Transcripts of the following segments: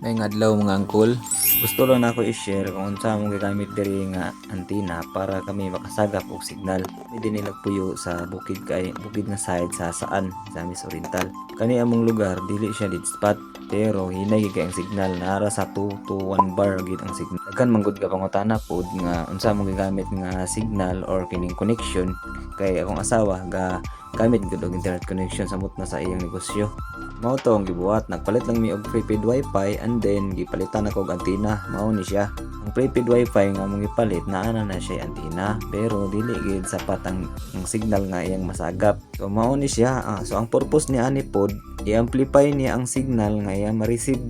May adlaw mga angkol. Gusto lang nako i-share kung unsa mong gigamit diri nga antenna para kami makasagap og signal. May dinhi nagpuyo sa bukid nga side sa Saan, sa Miss Oriental. Kani among lugar dili siya dead spot pero hinay gid ang signal nara sa 2 to 1 bar gid ang signal. Daghan man gud ka pangutana pod nga unsa mong gigamit nga signal or kining connection kay akong asawa gamit gud og internet connection samot na sa iyang negosyo. Mao to ang gibuhat, nagpalit lang mi og prepaid wifi and then gipalitan ako og antenna. Mao ni siya. Ang prepaid wifi nga mong gipalit naana na siya antenna pero dili gid sapat ang signal nga iyang masagap. So mao ni siya. So ang purpose ni ani pod i-amplify niya ang signal nga iyang ma-receive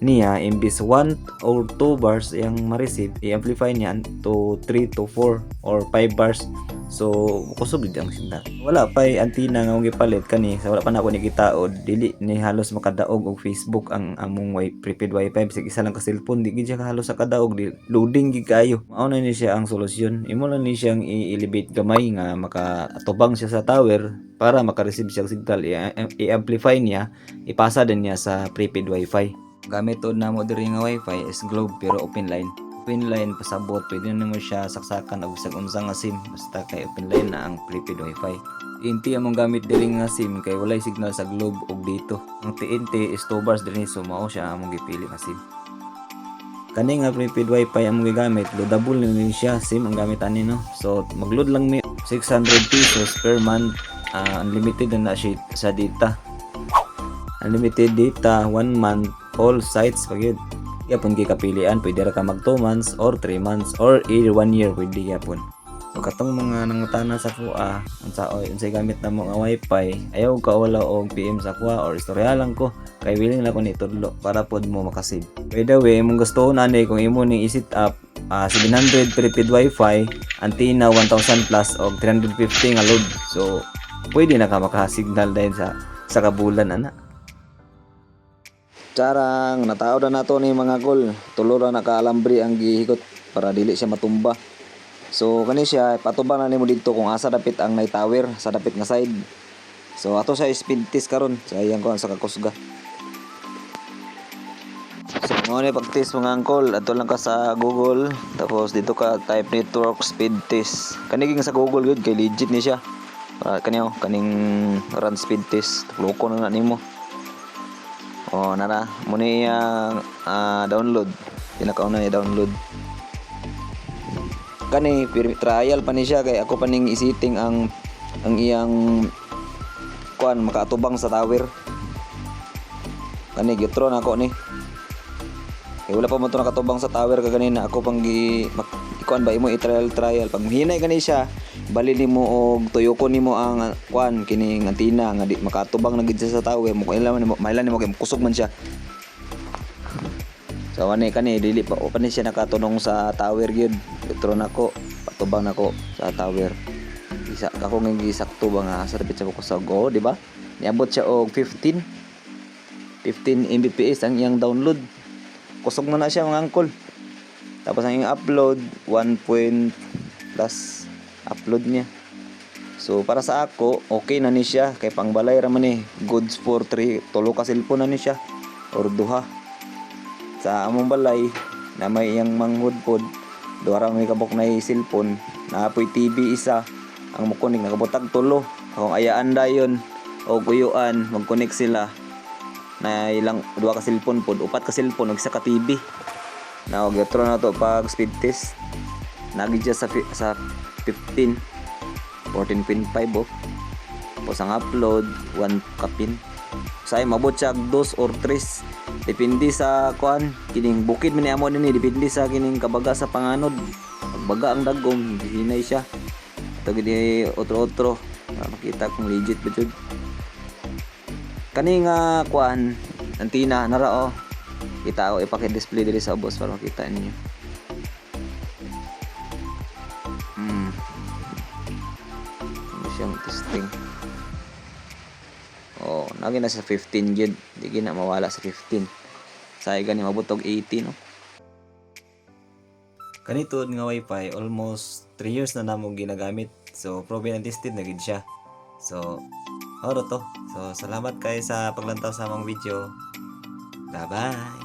niya imbis 1 or 2 bars iyang ma-receive i-amplify niya to 3 to 4 or 5 bars. So kusog gid ang signal. Wala pa antenna nga mong gipalit kani sa wala pa na ako nikitaod dili ni halos makadaog og Facebook ang among prepaid wifi bisag isa lang ka cellphone di gid siya halos sa kadaog di loading gid kayo. Mao na ni siya ang solusyon. Imo lang ni siyang i-elevate gamay nga makatubang siya sa tower para maka-receive siya og signal i-amplify niya ipasa din niya sa prepaid wifi. Gamit od namo diri nga wifi is Globe pero open line pasabot pwede na mo siya saksakan og bisag unsa nga SIM basta kay open line na ang prepaid wifi. TNT among gamit diri nga SIM kay walay signal sa Globe og dito. Ang TNT is 2 bars diri so mao siya among gipili nga SIM. Kani nga prepaid wifi among gigamit loadable ni siya SIM ang gamit ani no. So magload lang mi 600 pesos per month, unlimited na siya sa data. Unlimited data 1 month all sites pagyud. Yapon kapilian pwede ra ka mag 2 months or 3 months or 1 year pwede yapon. So katong mga nangutana sa kuha unsay gamit na mo nga wifi ayaw ka wala og PM sa kuha or istorya lang ko kay willing na ko ni tudlo para pod mo makasave. By the way mong gusto ani kung imo ning i-set up 700 prepaid wifi antenna 1000 plus og 350 nga load. So pwede na ka maka-signal din sa kabulan ana. Charang natao na nato ni mga gol. Tulo ra nakaalambre ang gihikot para dili siya matumba. So kani siya patubang na nimo didto kung asa dapit ang night tower sa dapit nga side. So ato sa speed test karon sa iyang kuan sa kakusga. So mo ni pag-test mga angkol, ato lang ka sa Google tapos dito ka type network speed test. Kani sa Google gud kay legit ni siya. Kaning run speed test. Loko na nimo. Nara muni download pinakauna ni download kani trial pa ni siya kay ako pa ning isiting ang iyang kuan makatubang sa tower kani gitron ako ni kay wala pa mo to nakatubang sa tower kaganina ako pang kuan ba imo i-trial pag hinay kani siya bali nimo og tuyokon nimo ang kuan kining antenna nga di makatubang na gid sa tower mo kailangan nimo kay kusog man siya. So kani dili pa ni siya nakatunong sa tower gyud. Petro nako patubang nako sa tower. Isa ako nga gisakto ba nga sa dapit sa kusog di ba? Niabot siya og 15 Mbps ang iyang download. Kusog na siya mga angkol. Tapos ang iyang upload 1 plus upload niya. So para sa ako okay na ni siya kay pangbalay ra man goods for 3 tulo ka cellphone na ni siya or duha. Sa among balay na may iyang manghud pod duha ra may kabok na cellphone na apoy TV isa ang mukunig nakabutag tulo. Akong ayaan dayon o guyuan mag-connect sila na ilang duha ka cellphone pod upat ka cellphone ug isa ka TV. Na og gitro na to pag speed test nagidya sa 14.5 tapos ang upload 1 kapin say mabot siya 2 or 3 depende sa kuan kining bukid man ni amo dinhi depende sa kining kabaga sa panganod pagbaga ang dagom hinay siya ato gid otro makita kung legit ba jud kani nga kuan antenna nara kita ipaki-display diri sa ubos para makita ninyo. Siyang testing. Nagi na sa 15 gid. Di na mawala sa 15. Say gani mabutog 80 no. Kanito nga wifi almost 3 years na namo ginagamit. So proven and tested na gid siya. So oro to. So salamat kay sa paglantaw sa among video. Bye bye.